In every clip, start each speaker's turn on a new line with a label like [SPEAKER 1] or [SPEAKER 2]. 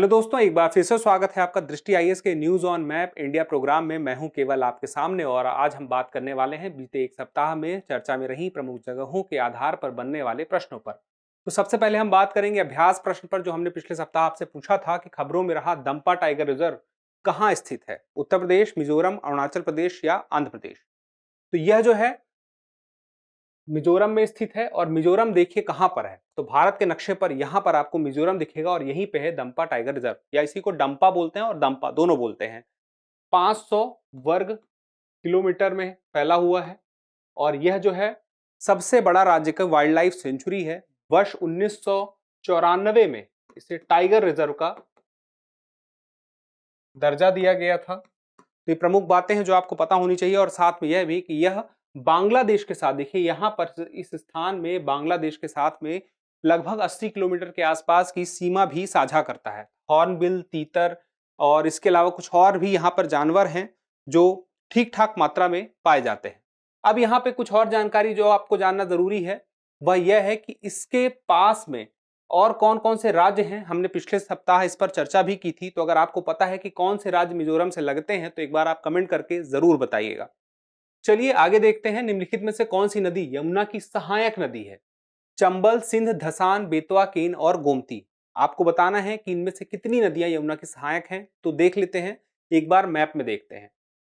[SPEAKER 1] Hello दोस्तों, एक बार फिर से स्वागत है आपका दृष्टि आईएएस के news on map India programme में। मैं हूं केवल आपके सामने और आज हम बात करने वाले हैं बीते एक सप्ताह में चर्चा में रही प्रमुख जगहों के आधार पर बनने वाले प्रश्नों पर। तो सबसे पहले हम बात करेंगे अभ्यास प्रश्न पर, जो हमने पिछले सप्ताह आपसे पूछा था कि खबरों में रहा दंपा टाइगर रिजर्व कहाँ स्थित है, उत्तर प्रदेश, मिजोरम, अरुणाचल प्रदेश या आंध्र प्रदेश। तो यह जो है मिजोरम में स्थित है और मिजोरम देखिए कहां पर है, तो भारत के नक्शे पर यहां पर आपको मिजोरम दिखेगा और यहीं पे है दंपा टाइगर रिजर्व, या इसी को डंपा बोलते हैं और दंपा दोनों बोलते हैं। 500 वर्ग किलोमीटर में फैला हुआ है और यह जो है सबसे बड़ा राज्य का वाइल्ड लाइफ सेंचुरी है। वर्ष 1994 में इसे टाइगर रिजर्व का दर्जा दिया गया था। तो ये प्रमुख बातें हैं जो आपको पता होनी चाहिए और साथ में यह भी कि यह बांग्लादेश के साथ, देखिए यहां पर इस स्थान में बांग्लादेश के साथ में लगभग 80 किलोमीटर के आसपास की सीमा भी साझा करता है। हॉर्नबिल, तीतर और इसके अलावा कुछ और भी यहाँ पर जानवर हैं जो ठीक ठाक मात्रा में पाए जाते हैं। अब यहाँ पे कुछ और जानकारी जो आपको जानना जरूरी है वह यह है कि इसके पास में और कौन कौन से राज्य हैं। हमने पिछले सप्ताह इस पर चर्चा भी की थी, तो अगर आपको पता है कि कौन से राज्य मिजोरम से लगते हैं तो एक बार आप कमेंट करके जरूर बताइएगा। चलिए आगे देखते हैं, निम्नलिखित में से कौन सी नदी यमुना की सहायक नदी है? चंबल, सिंध, धसान, बेतवा, केन और गोमती। आपको बताना है कि इनमें से कितनी नदियां यमुना की सहायक हैं। तो देख लेते हैं, एक बार मैप में देखते हैं।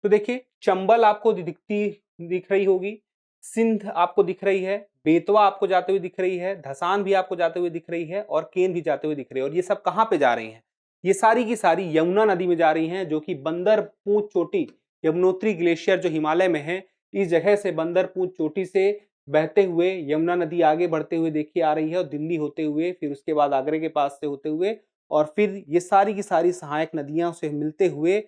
[SPEAKER 1] तो देखिए चंबल आपको दिख रही होगी, सिंध आपको दिख रही है, बेतवा आपको जाते हुए दिख रही है, धसान भी आपको जाते हुए दिख रही है और केन भी जाते हुए दिख रही है। और ये सब कहाँ पे जा रही हैं? ये सारी की सारी यमुना नदी में जा रही हैं, जो कि बंदर पूंछ चोटी, यमुनोत्री ग्लेशियर जो हिमालय में है, इस जगह से बंदर पूंछ चोटी से बहते हुए यमुना नदी आगे बढ़ते हुए देखिए आ रही है और दिल्ली होते हुए फिर उसके बाद आगरे के पास से होते हुए और फिर ये सारी की सारी सहायक नदियां से मिलते हुए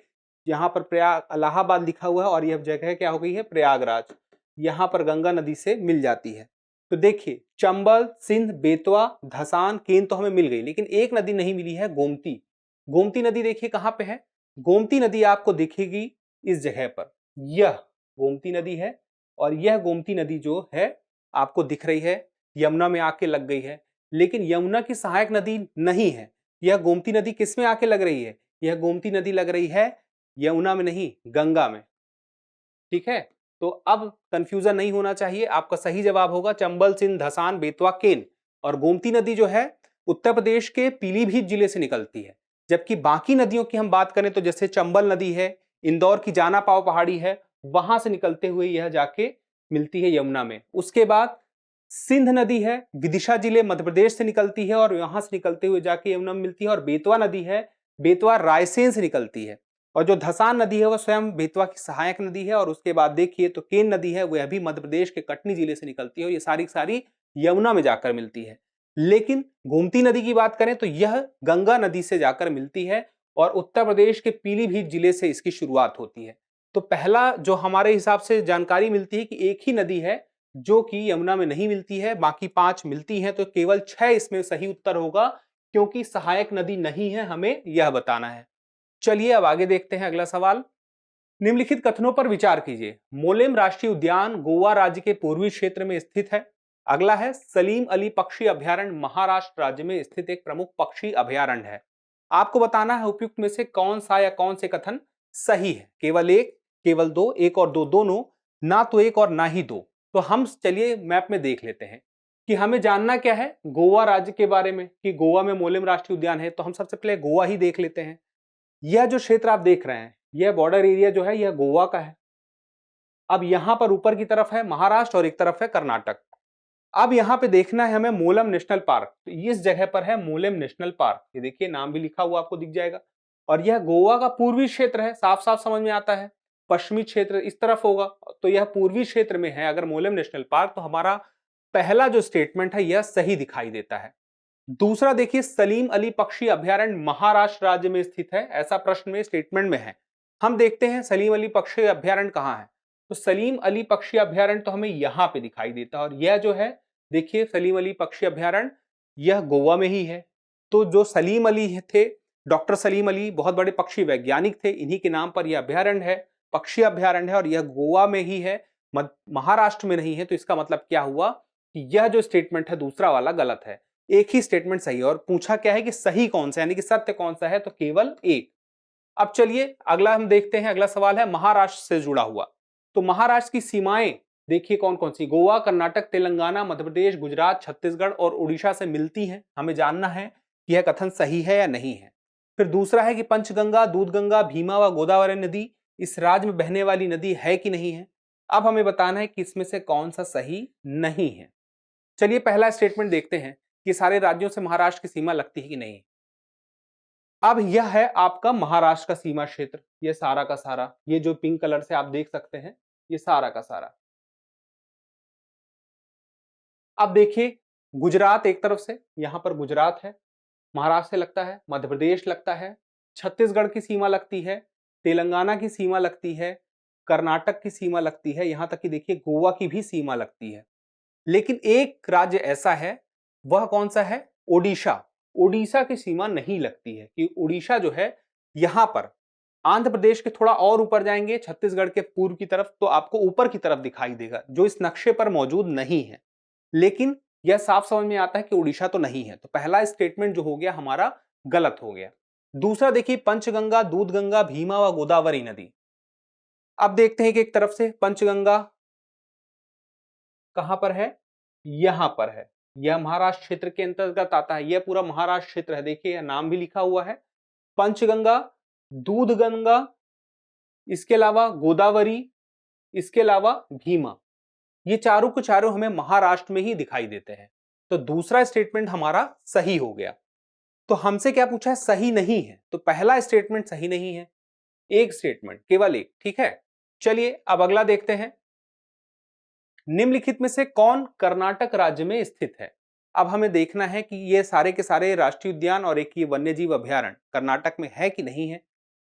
[SPEAKER 1] यहाँ पर प्रयाग, इलाहाबाद लिखा हुआ है और यह जगह क्या हो गई है? प्रयागराज। यहाँ पर गंगा नदी से मिल जाती है। तो देखिए चंबल, सिंध, बेतवा, धसान, केन तो हमें मिल गई, लेकिन एक नदी नहीं मिली है, गोमती। गोमती नदी देखिए कहाँ पे है? गोमती नदी आपको दिखेगी इस जगह पर, यह गोमती नदी है और यह गोमती नदी जो है आपको दिख रही है, यमुना में आके लग गई है। लेकिन यमुना की सहायक नदी नहीं है। यह गोमती नदी किस में आके लग रही है? यह गोमती नदी लग रही है यमुना में नहीं, गंगा में। ठीक है, तो अब कंफ्यूजन नहीं होना चाहिए। आपका सही जवाब होगा चंबल, सिंध, धसान, बेतवा, केन। और गोमती नदी जो है उत्तर प्रदेश के पीलीभीत जिले से निकलती है। जबकि बाकी नदियों की हम बात करें तो जैसे चंबल नदी है, इंदौर की जाना पाव पहाड़ी है, वहां से निकलते हुए यह जाके मिलती है यमुना में। उसके बाद सिंध नदी है, विदिशा जिले मध्य प्रदेश से निकलती है और यहां से निकलते हुए जाके यमुना में मिलती है। और बेतवा नदी है, बेतवा रायसेन से निकलती है। और जो धसान नदी है वह स्वयं बेतवा की सहायक नदी है। और उसके बाद देखिए तो केन नदी है, वह भी मध्य प्रदेश के कटनी जिले से निकलती है और ये सारी सारी यमुना में जाकर मिलती है। लेकिन गोमती नदी की बात करें तो यह गंगा नदी से जाकर मिलती है और उत्तर प्रदेश के पीलीभीत जिले से इसकी शुरुआत होती है। तो पहला जो हमारे हिसाब से जानकारी मिलती है कि एक ही नदी है जो कि यमुना में नहीं मिलती है, बाकी 5 मिलती हैं। तो केवल 6 इसमें सही उत्तर होगा, क्योंकि सहायक नदी नहीं है, हमें यह बताना है। चलिए अब आगे देखते हैं अगला सवाल। निम्नलिखित कथनों पर विचार कीजिए। मोलेम राष्ट्रीय उद्यान गोवा राज्य के पूर्वी क्षेत्र में स्थित है। अगला है सलीम अली पक्षी अभयारण्य महाराष्ट्र राज्य में स्थित एक प्रमुख पक्षी अभयारण्य है। आपको बताना है उपयुक्त में से कौन सा या कौन से कथन सही है। केवल एक, केवल दो, एक और दो दोनों, ना तो एक और ना ही दो। तो हम चलिए मैप में देख लेते हैं कि हमें जानना क्या है गोवा राज्य के बारे में, कि गोवा में मोलेम राष्ट्रीय उद्यान है। तो हम सबसे पहले गोवा ही देख लेते हैं। यह जो क्षेत्र आप देख रहे हैं, यह बॉर्डर एरिया जो है यह गोवा का है। अब यहां पर ऊपर की तरफ है महाराष्ट्र और एक तरफ है कर्नाटक। अब यहां पे देखना है हमें मोलम नेशनल पार्क। तो इस जगह पर है मोलेम नेशनल पार्क, ये देखिए नाम भी लिखा हुआ आपको दिख जाएगा। और यह गोवा का पूर्वी क्षेत्र है, साफ साफ समझ में आता है। पश्चिमी क्षेत्र इस तरफ होगा, तो यह पूर्वी क्षेत्र में है अगर मोलेम नेशनल पार्क। तो हमारा पहला जो स्टेटमेंट है यह सही दिखाई देता है। दूसरा देखिए सलीम अली पक्षी अभयारण्य महाराष्ट्र राज्य में स्थित है, ऐसा प्रश्न में स्टेटमेंट में है। हम देखते हैं सलीम अली पक्षी अभयारण्य कहाँ है। तो सलीम अली पक्षी अभयारण्य तो हमें यहाँ पे दिखाई देता है। और यह जो है देखिए सलीम अली पक्षी अभयारण्य यह गोवा में ही है। तो जो सलीम अली थे, डॉक्टर सलीम अली बहुत बड़े पक्षी वैज्ञानिक थे, इन्हीं के नाम पर यह अभयारण्य है, पक्षी अभयारण्य है और यह गोवा में ही है, महाराष्ट्र में नहीं है। तो इसका मतलब क्या हुआ कि यह जो स्टेटमेंट है दूसरा वाला गलत है। एक ही स्टेटमेंट सही है और पूछा क्या है कि सही कौन सा यानी कि सत्य कौन सा है, तो केवल एक। अब चलिए अगला हम देखते हैं, अगला सवाल है महाराष्ट्र से जुड़ा हुआ। तो महाराष्ट्र की सीमाएं देखिए कौन कौन सी, गोवा, कर्नाटक, तेलंगाना, मध्य प्रदेश, गुजरात, छत्तीसगढ़ और उड़ीसा से मिलती हैं। हमें जानना है कि यह कथन सही है या नहीं है। फिर दूसरा है कि पंचगंगा, दूधगंगा, भीमा व गोदावरी नदी इस राज्य में बहने वाली नदी है कि नहीं है। अब हमें बताना है कि इसमें से कौन सा सही नहीं है। चलिए पहला स्टेटमेंट देखते हैं कि सारे राज्यों से महाराष्ट्र की सीमा लगती है कि नहीं। अब यह है आपका महाराष्ट्र का सीमा क्षेत्र, ये सारा का सारा, ये जो पिंक कलर से आप देख सकते हैं, ये सारा का सारा। अब देखिए गुजरात एक तरफ से, यहां पर गुजरात है, महाराष्ट्र से लगता है, मध्य प्रदेश लगता है, छत्तीसगढ़ की सीमा लगती है, तेलंगाना की सीमा लगती है, कर्नाटक की सीमा लगती है, यहां तक कि देखिए गोवा की भी सीमा लगती है। लेकिन एक राज्य ऐसा है, वह कौन सा है, ओडिशा। ओडिशा की सीमा नहीं लगती है कि ओडिशा जो है यहां पर आंध्र प्रदेश के थोड़ा और ऊपर जाएंगे, छत्तीसगढ़ के पूर्व की तरफ, तो आपको ऊपर की तरफ दिखाई देगा, जो इस नक्शे पर मौजूद नहीं है। लेकिन यह साफ समझ में आता है कि ओडिशा तो नहीं है, तो पहला स्टेटमेंट जो हो गया हमारा गलत हो गया। दूसरा देखिए पंचगंगा, दूधगंगा, भीमा व गोदावरी नदी। अब देखते हैं कि एक तरफ से पंचगंगा कहां पर है, यहां पर है, यह महाराष्ट्र क्षेत्र के अंतर्गत आता है, यह पूरा महाराष्ट्र क्षेत्र है। देखिए यह नाम भी लिखा हुआ है, पंचगंगा, दूधगंगा, इसके अलावा गोदावरी, इसके अलावा भीमा, ये चारों के चारों हमें महाराष्ट्र में ही दिखाई देते हैं। तो दूसरा स्टेटमेंट हमारा सही हो गया। तो हमसे क्या पूछा है, सही नहीं है, तो पहला स्टेटमेंट सही नहीं है, एक स्टेटमेंट, केवल एक, ठीक है। चलिए अब अगला देखते हैं, निम्नलिखित में से कौन कर्नाटक राज्य में स्थित है। अब हमें देखना है कि ये सारे के सारे राष्ट्रीय उद्यान और एक ये वन्यजीव अभ्यारण्य कर्नाटक में है कि नहीं है।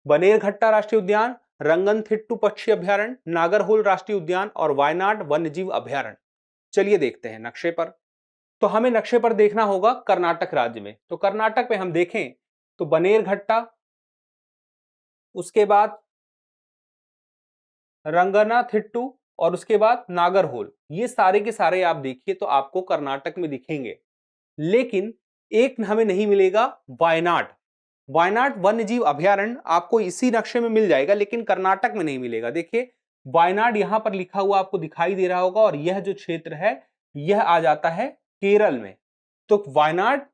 [SPEAKER 1] बनेरघट्टा राष्ट्रीय उद्यान, रंगनथिट्टू पक्षी अभ्यारण्य, नागरहोल राष्ट्रीय उद्यान और वायनाड वन्यजीव अभ्यारण्य। चलिए देखते हैं नक्शे पर। तो हमें नक्शे पर देखना होगा कर्नाटक राज्य में, तो कर्नाटक में हम देखें तो बनेरघट्टा, उसके बाद रंगनाथिट्टू और उसके बाद नागरहोल, ये सारे के सारे आप देखिए तो आपको कर्नाटक में दिखेंगे। लेकिन एक हमें नहीं मिलेगा, वायनाड। वायनाड वन्यजीव अभयारण्य आपको इसी नक्शे में मिल जाएगा, लेकिन कर्नाटक में नहीं मिलेगा। देखिए वायनाड यहां पर लिखा हुआ आपको दिखाई दे रहा होगा, और यह जो क्षेत्र है यह आ जाता है केरल में। तो वायनाड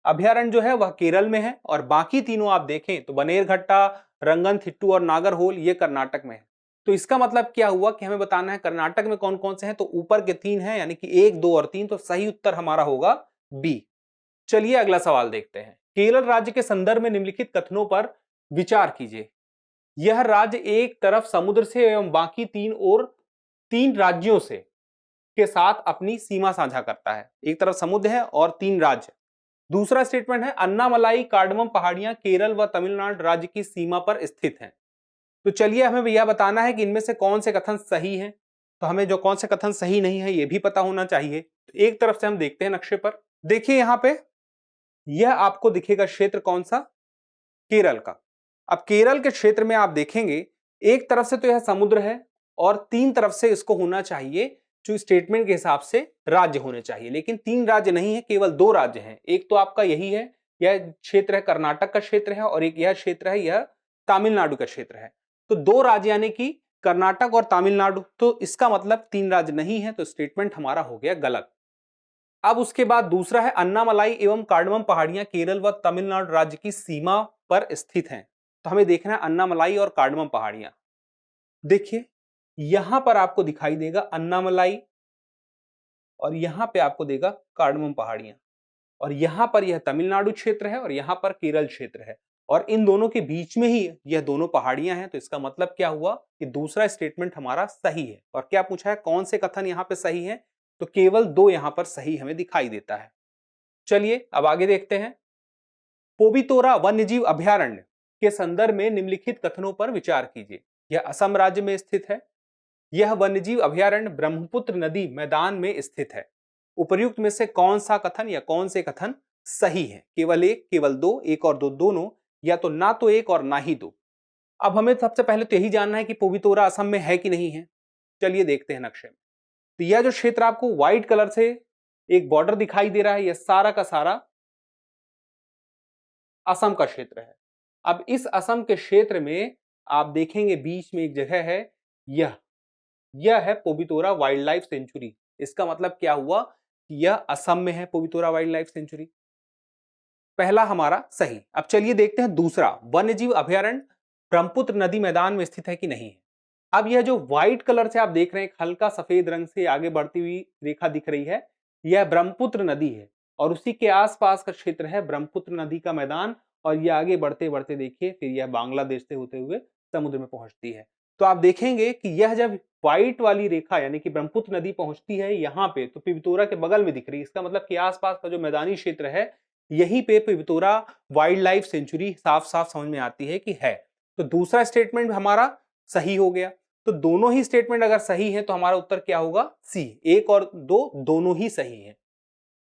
[SPEAKER 1] अभयारण्य जो है वह केरल में है, और बाकी तीनों आप देखें तो बनेरघट्टा, रंगनथिट्टू और नागरहोल ये कर्नाटक में है। तो इसका मतलब क्या हुआ कि हमें बताना है कर्नाटक में कौन कौन से हैं, तो ऊपर के तीन हैं, यानी कि 1, 2 और 3, तो सही उत्तर हमारा होगा बी। चलिए अगला सवाल देखते हैं, केरल राज्य के संदर्भ में निम्नलिखित कथनों पर विचार कीजिए। यह राज्य एक तरफ समुद्र से एवं बाकी तीन राज्यों से के साथ अपनी सीमा साझा करता है। एक तरफ समुद्र है और 3 राज्य। दूसरा स्टेटमेंट है अन्नामलाई कार्डमम पहाड़ियां केरल व तमिलनाडु राज्य की सीमा पर स्थित हैं। तो चलिए हमें यह बताना है कि इनमें से कौन से कथन सही हैं। तो हमें जो कौन से कथन सही नहीं है यह भी पता होना चाहिए। तो एक तरफ से हम देखते हैं नक्शे पर, देखिए यहां पे यह आपको दिखेगा क्षेत्र कौन सा, केरल का। अब केरल के क्षेत्र में आप देखेंगे एक तरफ से तो यह समुद्र है, और 3 तरफ से इसको होना चाहिए जो स्टेटमेंट के हिसाब से राज्य होने चाहिए, लेकिन 3 राज्य नहीं है, केवल 2 राज्य हैं। एक तो आपका यही है, यह क्षेत्र है कर्नाटक का क्षेत्र है, और एक यह क्षेत्र है, यह तमिलनाडु का क्षेत्र है। तो 2 राज्य यानी कि कर्नाटक और तमिलनाडु, तो इसका मतलब 3 राज्य नहीं है, तो स्टेटमेंट हमारा हो गया गलत। अब उसके बाद दूसरा है अन्नामलाई एवं कार्डमम पहाड़ियां केरल व तमिलनाडु राज्य की सीमा पर स्थित हैं। तो हमें देखना है अन्नामलाई और कार्डमम पहाड़ियां। देखिए यहां पर आपको दिखाई देगा अन्नामलाई, और यहां पे आपको देगा कार्डमम पहाड़ियां, और यहां पर यह तमिलनाडु क्षेत्र है और यहां पर केरल क्षेत्र है, और इन दोनों के बीच में ही यह दोनों पहाड़ियां हैं। तो इसका मतलब क्या हुआ कि दूसरा स्टेटमेंट हमारा सही है। और क्या पूछा है, कौन से कथन यहां पे सही है, तो केवल 2 यहां पर सही हमें दिखाई देता है। चलिए अब आगे देखते हैं, पोबितोरा वन्यजीव अभयारण्य के संदर्भ में निम्नलिखित कथनों पर विचार कीजिए। यह असम राज्य में स्थित है। यह वन्यजीव अभयारण्य ब्रह्मपुत्र नदी मैदान में स्थित है। उपर्युक्त में से कौन सा कथन या कौन से कथन सही है, केवल एक, केवल दो, एक और दो, दोनों, या तो ना तो एक और ना ही दो। अब हमें सबसे पहले तो यही जानना है कि पोबितोरा असम में है कि नहीं है। चलिए देखते हैं नक्शे में। तो यह जो क्षेत्र आपको व्हाइट कलर से एक बॉर्डर दिखाई दे रहा है, यह सारा का सारा असम का क्षेत्र है। अब इस असम के क्षेत्र में आप देखेंगे बीच में एक जगह है, यह है पोबितोरा वाइल्ड लाइफ सेंचुरी। इसका मतलब क्या हुआ कि यह असम में है पोबितोरा वाइल्ड लाइफ सेंचुरी। पहला हमारा सही। अब चलिए देखते हैं दूसरा, वन्यजीव अभयारण्य ब्रह्मपुत्र नदी मैदान में स्थित है कि नहीं है। अब यह जो व्हाइट कलर से आप देख रहे हैं, हल्का सफेद रंग से आगे बढ़ती हुई रेखा दिख रही है, यह ब्रह्मपुत्र नदी है और उसी के आसपास का क्षेत्र है ब्रह्मपुत्र नदी का मैदान। और यह आगे बढ़ते बढ़ते देखिए फिर यह बांग्लादेश से होते हुए समुद्र में पहुंचती है। तो आप देखेंगे कि यह जब व्हाइट वाली रेखा यानी कि ब्रह्मपुत्र नदी पहुंचती है यहाँ पे, तो पिबतौरा के बगल में दिख रही है। इसका मतलब कि आसपास का जो मैदानी क्षेत्र है, यहीं पे पिबतौरा वाइल्ड लाइफ सेंचुरी साफ साफ समझ में आती है कि है। तो दूसरा स्टेटमेंट हमारा सही हो गया। तो दोनों ही स्टेटमेंट अगर सही है तो हमारा उत्तर क्या होगा, सी। एक और दो दोनों ही सही है।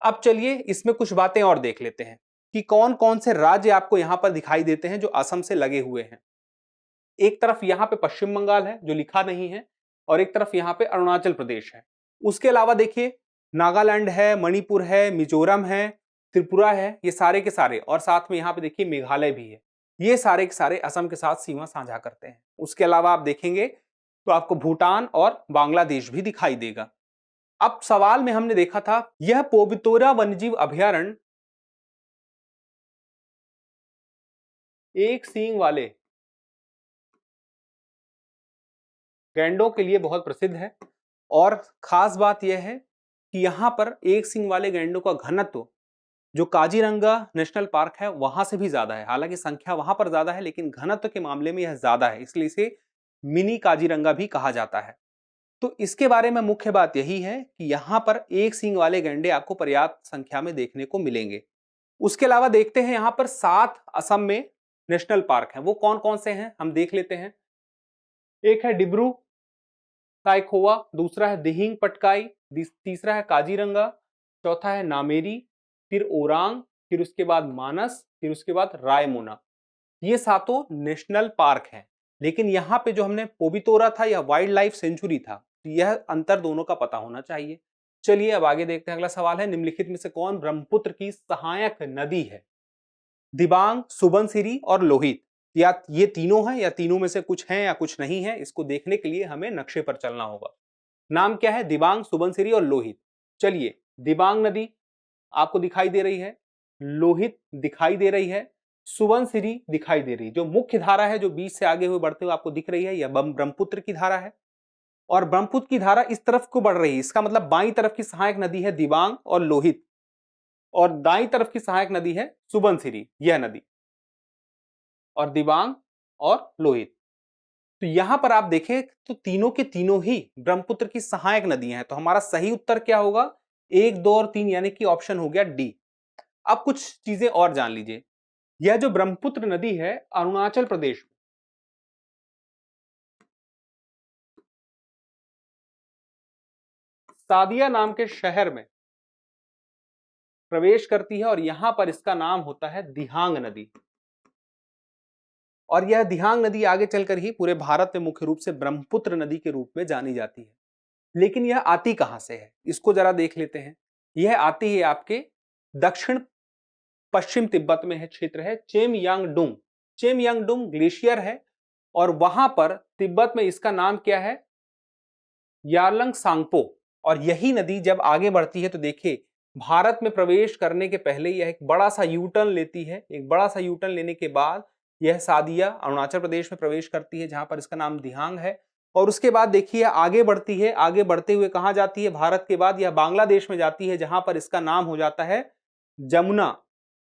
[SPEAKER 1] अब चलिए इसमें कुछ बातें और देख लेते हैं कि कौन कौन से राज्य आपको यहां पर दिखाई देते हैं जो असम से लगे हुए हैं। एक तरफ यहां पे पश्चिम बंगाल है जो लिखा नहीं है, और एक तरफ यहां पे अरुणाचल प्रदेश है। उसके अलावा देखिए नागालैंड है, मणिपुर है, मिजोरम है, त्रिपुरा है, ये सारे के सारे, और साथ में यहाँ पे देखिए मेघालय भी है। ये सारे के सारे असम के साथ सीमा साझा करते हैं। उसके अलावा आप देखेंगे तो आपको भूटान और बांग्लादेश भी दिखाई देगा। अब सवाल में हमने देखा था यह पोबितोरा वन्यजीव अभयारण्य एक सींग वाले गैंडों के लिए बहुत प्रसिद्ध है। और खास बात यह है कि यहां पर एक सींग वाले गैंडों का घनत्व जो काजीरंगा नेशनल पार्क है वहां से भी ज्यादा है। हालांकि संख्या वहां पर ज्यादा है लेकिन घनत्व के मामले में यह ज्यादा है, इसलिए इसे मिनी काजीरंगा भी कहा जाता है। तो इसके बारे में मुख्य बात यही है कि यहां पर एक सींग वाले गैंडे आपको पर्याप्त संख्या में देखने को मिलेंगे। उसके अलावा देखते हैं यहां पर 7 असम में नेशनल पार्क हैं। वो कौन कौन से हैं हम देख लेते हैं। एक है डिब्रू साइखोवा, दूसरा है दिहिंग पटकाई, तीसरा है काजीरंगा, चौथा है नामेरी, फिर ओरांग, फिर उसके बाद मानस, फिर उसके बाद रायमोना। ये सातों नेशनल पार्क हैं। लेकिन यहाँ पे जो हमने पोबितोरा था यह वाइल्ड लाइफ सेंचुरी था, तो यह अंतर दोनों का पता होना चाहिए। चलिए अब आगे देखते हैं। अगला सवाल है निम्नलिखित में से कौन ब्रह्मपुत्र की सहायक नदी है। दिबांग, सुबनसिरी और लोहित, या ये तीनों हैं या तीनों में से कुछ हैं या कुछ नहीं है। इसको देखने के लिए हमें नक्शे पर चलना होगा। नाम क्या है, दिबांग, सुबनसिरी और लोहित। चलिए दिबांग नदी आपको दिखाई दे रही है, लोहित दिखाई दे रही है, सुबनसिरी दिखाई दे रही है। जो मुख्य धारा है जो बीच से आगे हुए बढ़ते हुए आपको दिख रही है, यह ब्रह्मपुत्र की धारा है। और ब्रह्मपुत्र की धारा इस तरफ को बढ़ रही है, इसका मतलब बाईं तरफ की सहायक नदी है दिबांग और लोहित, और दाईं तरफ की सहायक नदी है सुबनसिरी, यह नदी, और दिबांग और लोहित। तो यहां पर आप देखें तो तीनों के तीनों ही ब्रह्मपुत्र की सहायक नदियां हैं। तो हमारा सही उत्तर क्या होगा, 1, 2 और 3, यानी कि ऑप्शन हो गया डी। अब कुछ चीजें और जान लीजिए। यह जो ब्रह्मपुत्र नदी है अरुणाचल प्रदेश में सादिया नाम के शहर में प्रवेश करती है, और यहां पर इसका नाम होता है दिहांग नदी। और यह दिहांग नदी आगे चलकर ही पूरे भारत में मुख्य रूप से ब्रह्मपुत्र नदी के रूप में जानी जाती है। लेकिन यह आती कहां से है, इसको जरा देख लेते हैं। यह आती है आपके दक्षिण पश्चिम तिब्बत में है, क्षेत्र है चेमयांगडुंग। चेमयांगडुंग ग्लेशियर है, और वहां पर तिब्बत में इसका नाम क्या है, यारलंग सांगपो। और यही नदी जब आगे बढ़ती है तो देखिए भारत में प्रवेश करने के पहले यह एक बड़ा सा यू टर्न लेती है। एक बड़ा सा यू टर्न लेने के बाद यह सादिया अरुणाचल प्रदेश में प्रवेश करती है, जहां पर इसका नाम दिहांग है। और उसके बाद देखिए आगे बढ़ती है, आगे बढ़ते हुए कहां जाती है, भारत के बाद यह बांग्लादेश में जाती है, जहां पर इसका नाम हो जाता है जमुना।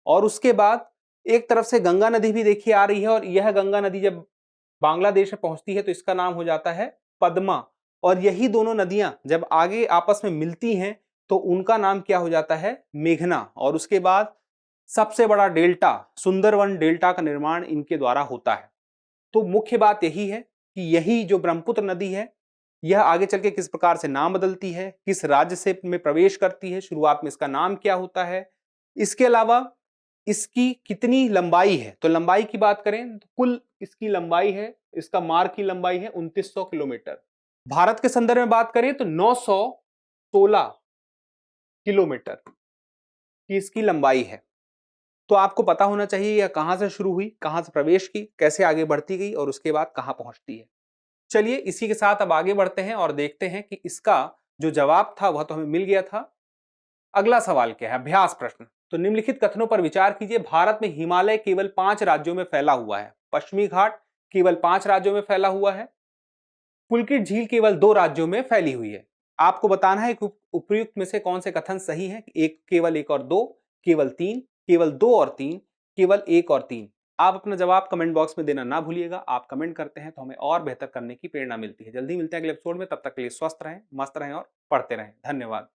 [SPEAKER 1] और उसके बाद एक तरफ से गंगा नदी भी देखिए आ रही है, और यह गंगा नदी जब बांग्लादेश में पहुंचती है तो इसका नाम हो जाता है पद्मा। और यही दोनों नदियां जब आगे आपस में मिलती हैं तो उनका नाम क्या हो जाता है, मेघना। और उसके बाद सबसे बड़ा डेल्टा सुंदरवन डेल्टा का निर्माण इनके द्वारा होता है। तो मुख्य बात यही है कि यही जो ब्रह्मपुत्र नदी है यह आगे चल के किस प्रकार से नाम बदलती है, किस राज्य से में प्रवेश करती है, शुरुआत में इसका नाम क्या होता है, इसके अलावा इसकी कितनी लंबाई है। तो लंबाई की बात करें तो कुल इसकी लंबाई है, इसका मार्ग की लंबाई है 2900 किलोमीटर। भारत के संदर्भ में बात करें तो 916 किलोमीटर की इसकी लंबाई है। तो आपको पता होना चाहिए यह कहां से शुरू हुई, कहां से प्रवेश की, कैसे आगे बढ़ती गई और उसके बाद कहां पहुंचती है। चलिए इसी के साथ अब आगे बढ़ते हैं और देखते हैं कि इसका जो जवाब था वह तो हमें मिल गया था। अगला सवाल क्या है, अभ्यास प्रश्न। तो निम्नलिखित कथनों पर विचार कीजिए। भारत में हिमालय केवल 5 राज्यों में फैला हुआ है। पश्चिमी घाट केवल 5 राज्यों में फैला हुआ है। पुलकित झील केवल 2 राज्यों में फैली हुई है। आपको बताना है कि उपयुक्त में से कौन से कथन सही है। एक, केवल 1 और 2, केवल 3, केवल 2 और 3, केवल 1 और 3। आप अपना जवाब कमेंट बॉक्स में देना ना भूलिएगा। आप कमेंट करते हैं तो हमें और बेहतर करने की प्रेरणा मिलती है। जल्दी मिलते हैं अगले एपिसोड में, तब तक के लिए स्वस्थ रहें, मस्त रहें और पढ़ते रहें। धन्यवाद।